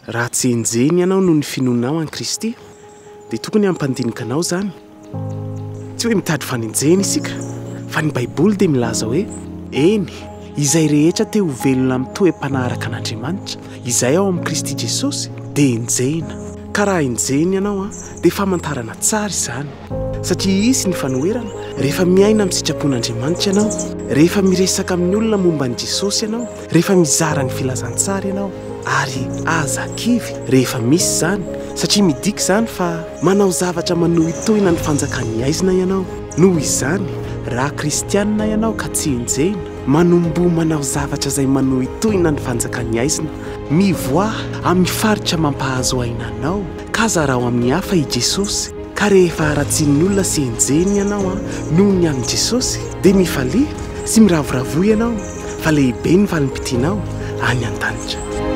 Raha tsy henjehina ianao no ny finoanao an Kristy, dia tokony hampandinika anao zany. Tsy hoe mitady fanenjehina isika, fa ny Baiboly dia milaza hoe eny, izay rehetra te ho velona amin'ny toe-panahy araka an'Andriamanitra, izay ao amin'ny Kristy Jesosy, dia henjehina. Ka raha henjehina ianao dia famantarana tsara izany. Satria isy ny fanoherana rehefa miaina amin'ny sitrapon'Andriamanitra ianao, rehefa miresaka amin'ny olona momba an'i Jesosy ianao, rehefa mizara ny filazantsara ianao, ary aza kivy rehefa misy izany. Satria midika izany fa manao zavatra manohitohina ny fanjakan'ny aizina ianao. Noho izany, raha kristianina ianao ka tsy henjehina, manombo manao zavatra izay manohitohina ny fanjakan'ny aizina, mivoaha amin'ny faritra mampahazo aina anao, ka zarao amin'ny hafa i Jesosy. Ka rehefa haratsin'ny olona sy henjehina ianao noho ny amin'i Jesosy, dia mifalia sy miravoravoa ianao, fa lehibe ny valim-pitianao any an-danitra.